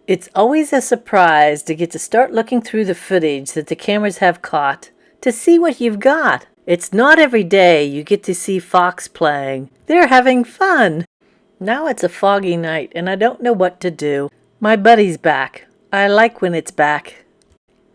It's always a surprise to get to start looking through the footage that the cameras have caught to see what you've got. It's not every day you get to see fox playing. They're having fun. Now it's a foggy night and I don't know what to do. My buddy's back. I like when it's back.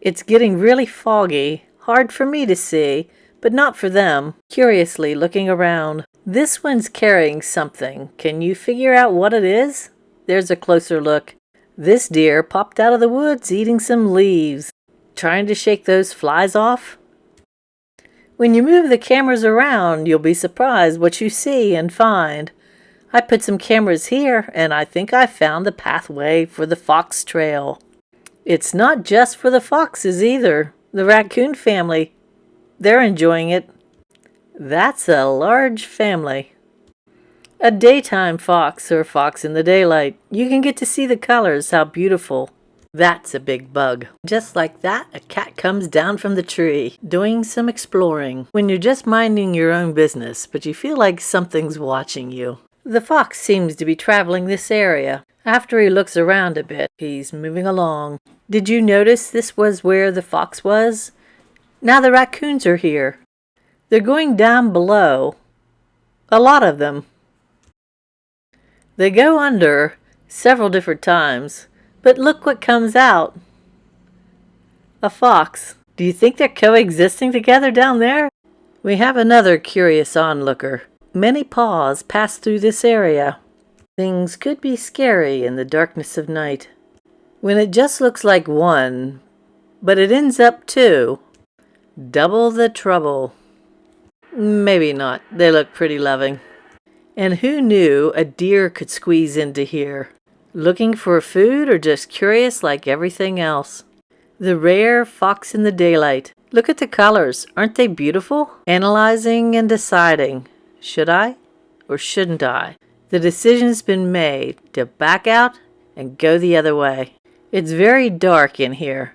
It's getting really foggy, hard for me to see, but not for them. Curiously looking around. This one's carrying something. Can you figure out what it is? There's a closer look. This deer popped out of the woods eating some leaves. Trying to shake those flies off? When you move the cameras around, you'll be surprised what you see and find. I put some cameras here, and I think I found the pathway for the fox trail. It's not just for the foxes either. The raccoon family, they're enjoying it. That's a large family. A daytime fox or fox in the daylight. You can get to see the colors, how beautiful. That's a big bug. Just like that, a cat comes down from the tree, doing some exploring. When you're just minding your own business, but you feel like something's watching you. The fox seems to be traveling this area. After he looks around a bit, he's moving along. Did you notice this was where the fox was? Now the raccoons are here. They're going down below. A lot of them. They go under several different times, but look what comes out. A fox. Do you think they're coexisting together down there? We have another curious onlooker. Many paws pass through this area. Things could be scary in the darkness of night. When it just looks like one, but it ends up two. Double the trouble. Maybe not. They look pretty loving. And who knew a deer could squeeze into here? Looking for food or just curious like everything else? The rare fox in the daylight. Look at the colors. Aren't they beautiful? Analyzing and deciding. Should I or shouldn't I? The decision's been made to back out and go the other way. It's very dark in here,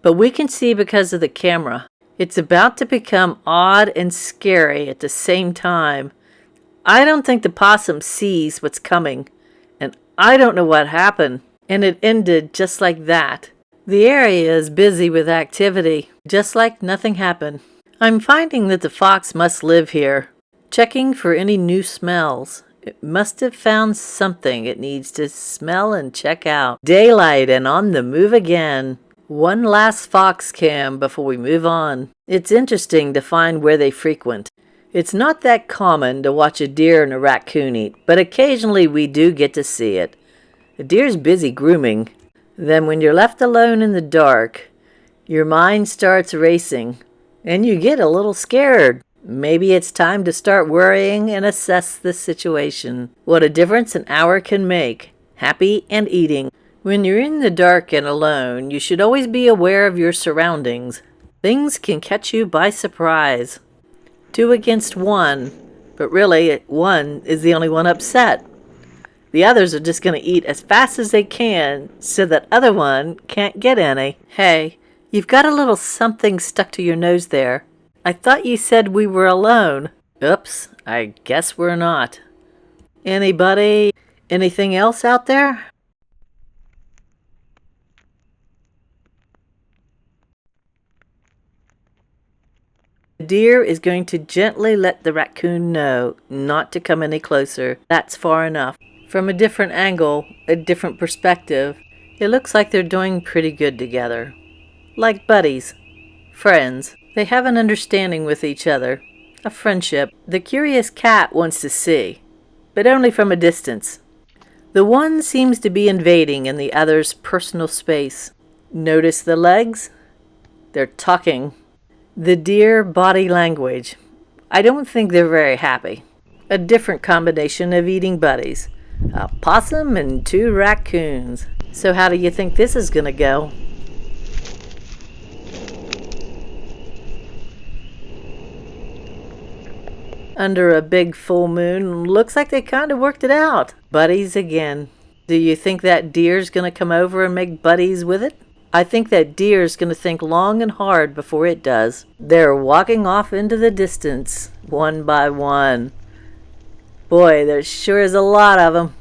but we can see because of the camera. It's about to become odd and scary at the same time. I don't think the possum sees what's coming, and I don't know what happened. And it ended just like that. The area is busy with activity, just like nothing happened. I'm finding that the fox must live here, checking for any new smells. It must have found something it needs to smell and check out. Daylight and on the move again. One last fox cam before we move on. It's interesting to find where they frequent. It's not that common to watch a deer and a raccoon eat, but occasionally we do get to see it. A deer's busy grooming. Then when you're left alone in the dark, your mind starts racing, and you get a little scared. Maybe it's time to start worrying and assess the situation. What a difference an hour can make. Happy and eating. When you're in the dark and alone, you should always be aware of your surroundings. Things can catch you by surprise. 2 against 1, but really one is the only one upset. The others are just going to eat as fast as they can so that other one can't get any. Hey, you've got a little something stuck to your nose there. I thought you said we were alone. Oops, I guess we're not. Anybody? Anything else out there? The deer is going to gently let the raccoon know not to come any closer. That's far enough. From a different angle, a different perspective, it looks like they're doing pretty good together. Like buddies. Friends. They have an understanding with each other. A friendship. The curious cat wants to see, but only from a distance. The one seems to be invading in the other's personal space. Notice the legs? They're tucking. The deer body language. I don't think they're very happy. A different combination of eating buddies. A possum and 2 raccoons. So how do you think this is going to go? Under a big full moon, looks like they kind of worked it out. Buddies again. Do you think that deer's going to come over and make buddies with it? I think that deer's going to think long and hard before it does. They're walking off into the distance, one by one. Boy, there sure is a lot of them.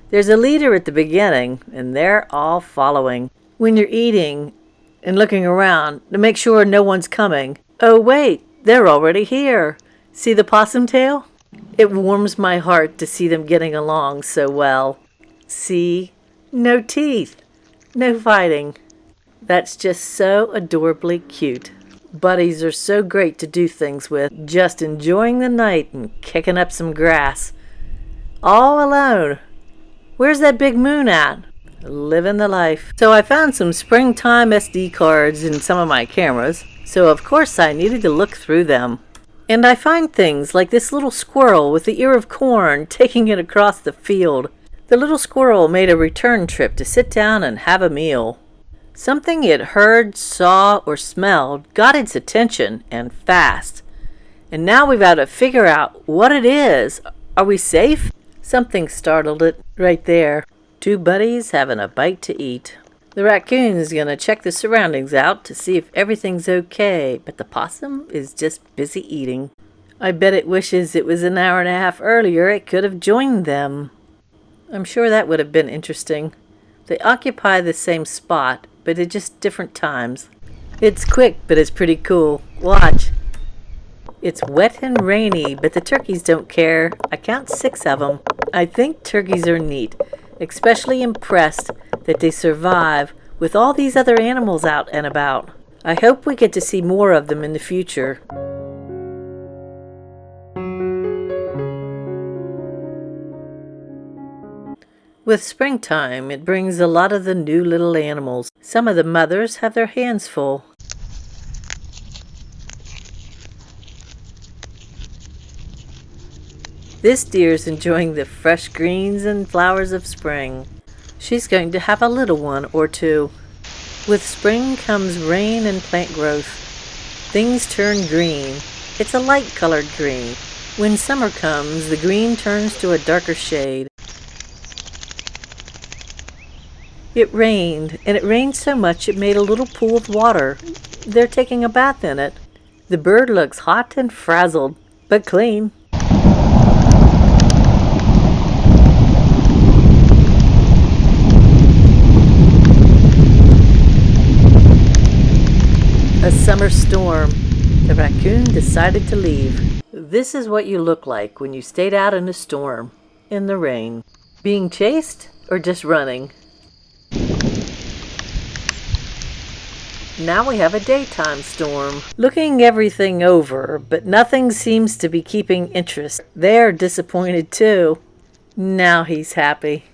There's a leader at the beginning, and they're all following. When you're eating and looking around to make sure no one's coming. Oh wait, they're already here. See the possum tail? It warms my heart to see them getting along so well. See? No teeth. No fighting. That's just so adorably cute. Buddies are so great to do things with, just enjoying the night and kicking up some grass. All alone. Where's that big moon at? Living the life. So I found some springtime SD cards in some of my cameras, so of course I needed to look through them. And I find things like this little squirrel with the ear of corn taking it across the field. The little squirrel made a return trip to sit down and have a meal. Something it heard, saw, or smelled got its attention, and fast. And now we've got to figure out what it is. Are we safe? Something startled it right there. Two buddies having a bite to eat. The raccoon is going to check the surroundings out to see if everything's okay, but the possum is just busy eating. I bet it wishes it was an hour and a half earlier it could have joined them. I'm sure that would have been interesting. They occupy the same spot, but at just different times. It's quick, but it's pretty cool. Watch. It's wet and rainy, but the turkeys don't care. I count 6 of them. I think turkeys are neat. Especially impressed that they survive with all these other animals out and about. I hope we get to see more of them in the future. With springtime, it brings a lot of the new little animals. Some of the mothers have their hands full. This deer's enjoying the fresh greens and flowers of spring. She's going to have a little one or two. With spring comes rain and plant growth. Things turn green. It's a light-colored green. When summer comes, the green turns to a darker shade. It rained, and it rained so much it made a little pool of water. They're taking a bath in it. The bird looks hot and frazzled, but clean. A summer storm. The raccoon decided to leave. This is what you look like when you stayed out in a storm, in the rain. Being chased or just running? Now we have a daytime storm. Looking everything over, but nothing seems to be keeping interest. They're disappointed too. Now he's happy.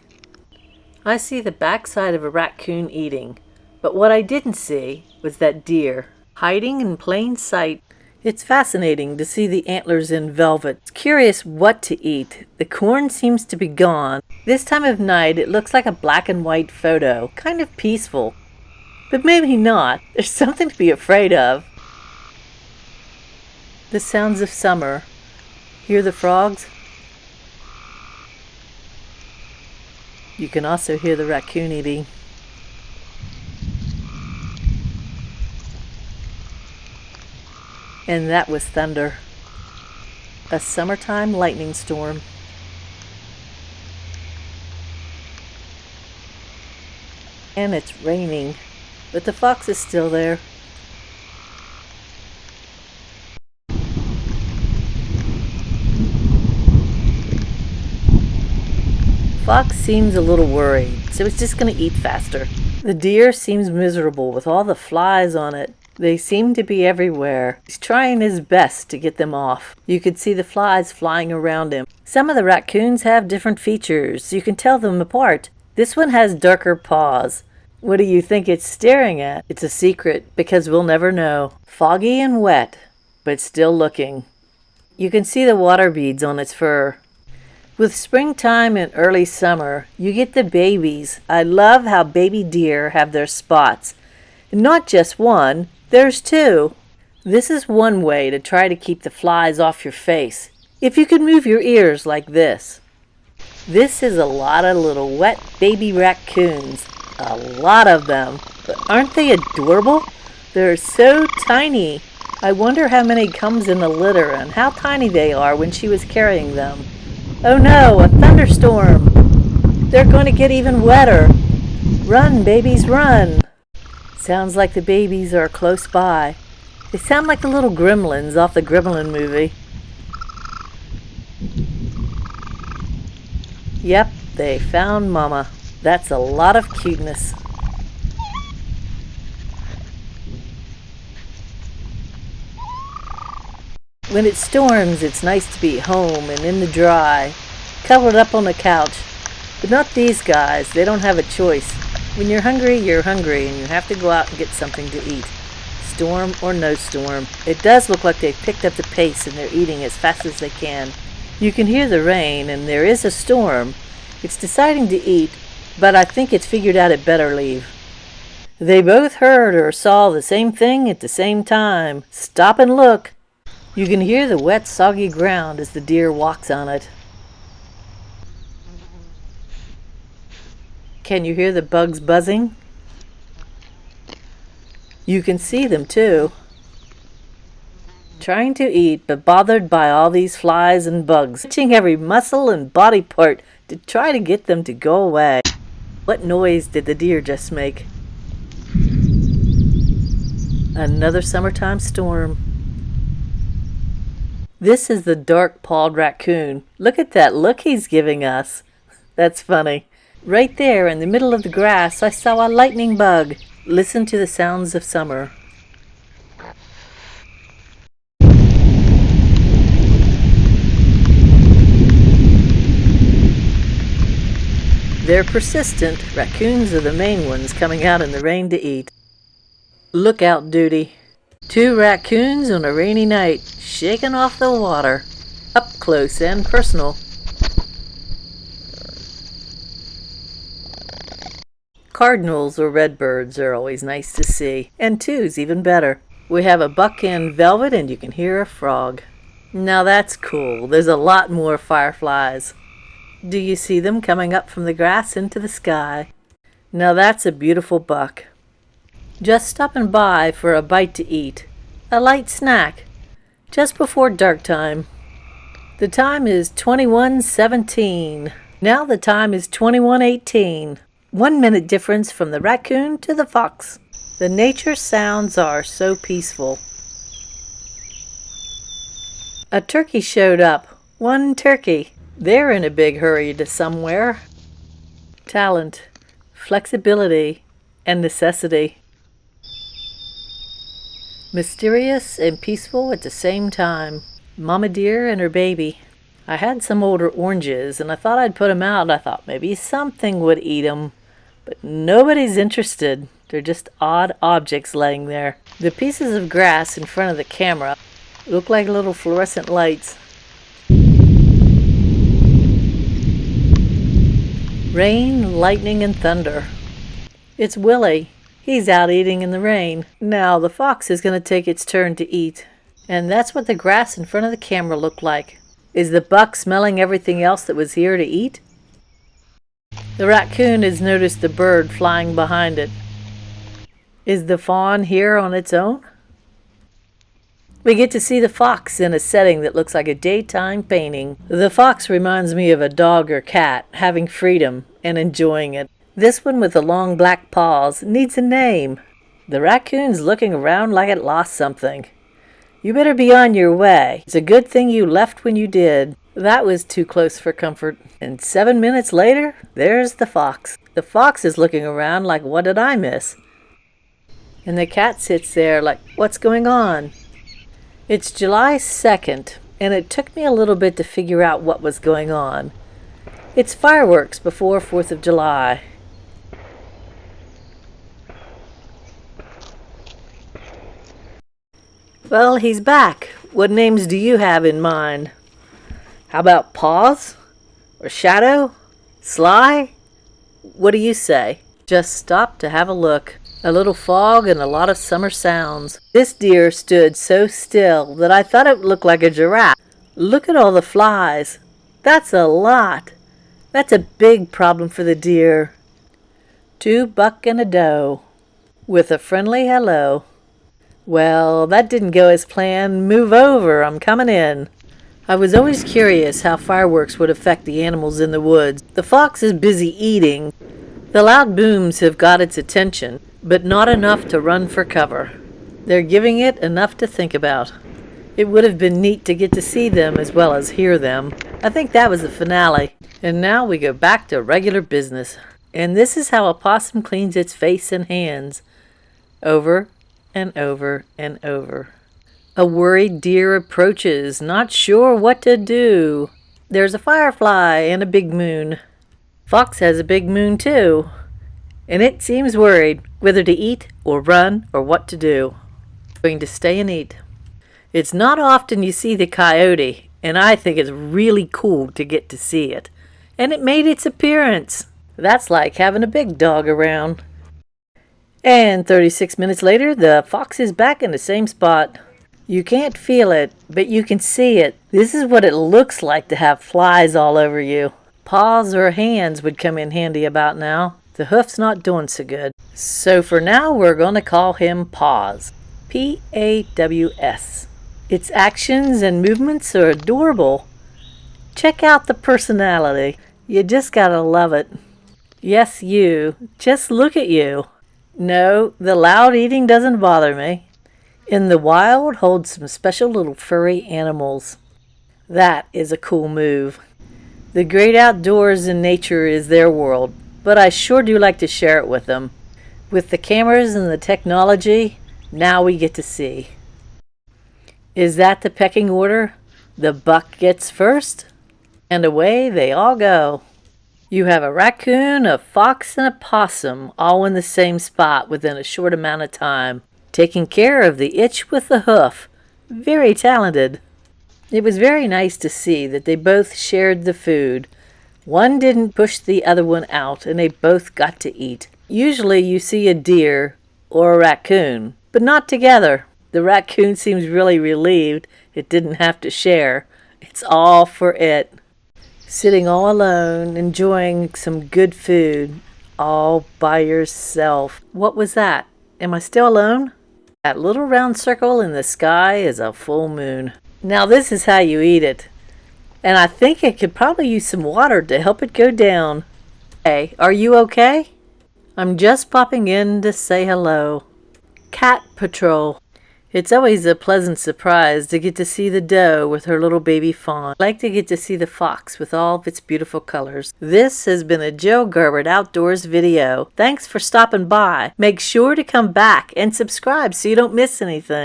I see the backside of a raccoon eating, but what I didn't see was that deer. Hiding in plain sight. It's fascinating to see the antlers in velvet. It's curious what to eat. The corn seems to be gone. This time of night it looks like a black and white photo. Kind of peaceful. But maybe not. There's something to be afraid of. The sounds of summer. Hear the frogs? You can also hear the raccoon eating. And that was thunder. A summertime lightning storm. And it's raining, but the fox is still there. Fox seems a little worried, so it's just going to eat faster. The deer seems miserable with all the flies on it. They seem to be everywhere. He's trying his best to get them off. You could see the flies flying around him. Some of the raccoons have different features, so you can tell them apart. This one has darker paws. What do you think it's staring at? It's a secret, because we'll never know. Foggy and wet, but still looking. You can see the water beads on its fur. With springtime and early summer, you get the babies. I love how baby deer have their spots. And not just one. There's 2. This is one way to try to keep the flies off your face. If you could move your ears like this. This is a lot of little wet baby raccoons. A lot of them. But aren't they adorable? They're so tiny. I wonder how many comes in a litter and how tiny they are when she was carrying them. Oh no, a thunderstorm! They're going to get even wetter. Run, babies, run. Sounds like the babies are close by. They sound like the little gremlins off the Gremlin movie. Yep, they found Mama. That's a lot of cuteness. When it storms, it's nice to be home and in the dry, cuddled up on the couch. But not these guys, they don't have a choice. When you're hungry, and you have to go out and get something to eat. Storm or no storm. It does look like they've picked up the pace and they're eating as fast as they can. You can hear the rain, and there is a storm. It's deciding to eat, but I think it's figured out it better leave. They both heard or saw the same thing at the same time. Stop and look. You can hear the wet, soggy ground as the deer walks on it. Can you hear the bugs buzzing? You can see them too. Trying to eat, but bothered by all these flies and bugs, itching every muscle and body part to try to get them to go away. What noise did the deer just make? Another summertime storm. This is the dark-pawed raccoon. Look at that look he's giving us. That's funny. Right there in the middle of the grass, I saw a lightning bug. Listen to the sounds of summer. They're persistent. Raccoons are the main ones coming out in the rain to eat. Lookout duty. 2 raccoons on a rainy night, shaking off the water. Up close and personal. Cardinals or redbirds are always nice to see, and 2's even better. We have a buck in velvet, and you can hear a frog. Now that's cool. There's a lot more fireflies. Do you see them coming up from the grass into the sky? Now that's a beautiful buck. Just stopping by for a bite to eat. A light snack. Just before dark time. The time is 21:17. Now the time is 21:18. 1 minute difference from the raccoon to the fox. The nature sounds are so peaceful. A turkey showed up. 1 turkey. They're in a big hurry to somewhere. Talent, flexibility, and necessity. Mysterious and peaceful at the same time. Mama deer and her baby. I had some older oranges and I thought I'd put them out. I thought maybe something would eat them. But nobody's interested. They're just odd objects laying there. The pieces of grass in front of the camera look like little fluorescent lights. Rain, lightning, and thunder. It's Willie. He's out eating in the rain. Now the fox is going to take its turn to eat. And that's what the grass in front of the camera looked like. Is the buck smelling everything else that was here to eat? The raccoon has noticed the bird flying behind it. Is the fawn here on its own? We get to see the fox in a setting that looks like a daytime painting. The fox reminds me of a dog or cat having freedom and enjoying it. This one with the long black paws needs a name. The raccoon's looking around like it lost something. You better be on your way. It's a good thing you left when you did. That was too close for comfort. And 7 minutes later, there's the fox. The fox is looking around like, what did I miss? And the cat sits there like, what's going on? It's July 2nd, and it took me a little bit to figure out what was going on. It's fireworks before 4th of July. Well, he's back. What names do you have in mind? How about Paws? Or Shadow? Sly? What do you say? Just stop to have a look. A little fog and a lot of summer sounds. This deer stood so still that I thought it looked like a giraffe. Look at all the flies. That's a lot. That's a big problem for the deer. 2 buck and a doe. With a friendly hello. Well, that didn't go as planned. Move over, I'm coming in. I was always curious how fireworks would affect the animals in the woods. The fox is busy eating. The loud booms have got its attention, but not enough to run for cover. They're giving it enough to think about. It would have been neat to get to see them as well as hear them. I think that was the finale. And now we go back to regular business. And this is how a possum cleans its face and hands. Over and over and over. A worried deer approaches, not sure what to do. There's a firefly and a big moon. Fox has a big moon too, and it seems worried whether to eat or run or what to do. Going to stay and eat. It's not often you see the coyote, and I think it's really cool to get to see it. And it made its appearance. That's like having a big dog around. And 36 minutes later, the fox is back in the same spot. You can't feel it, but you can see it. This is what it looks like to have flies all over you. Paws or hands would come in handy about now. The hoof's not doing so good. So for now, we're going to call him Paws. P-A-W-S. Its actions and movements are adorable. Check out the personality. You just gotta love it. Yes, you. Just look at you. No, the loud eating doesn't bother me. In the wild holds some special little furry animals. That is a cool move. The great outdoors and nature is their world, but I sure do like to share it with them. With the cameras and the technology, now we get to see. Is that the pecking order? The buck gets first, and away they all go. You have a raccoon, a fox, and a possum all in the same spot within a short amount of time, taking care of the itch with the hoof. Very talented. It was very nice to see that they both shared the food. One didn't push the other one out, and they both got to eat. Usually you see a deer or a raccoon, but not together. The raccoon seems really relieved it didn't have to share. It's all for it. Sitting all alone, enjoying some good food, all by yourself. What was that? Am I still alone? That little round circle in the sky is a full moon. Now this is how you eat it. And I think it could probably use some water to help it go down. Hey, are you okay? I'm just popping in to say hello. Cat Patrol. It's always a pleasant surprise to get to see the doe with her little baby fawn. I like to get to see the fox with all of its beautiful colors. This has been a Joe Garbart Outdoors video. Thanks for stopping by. Make sure to come back and subscribe so you don't miss anything.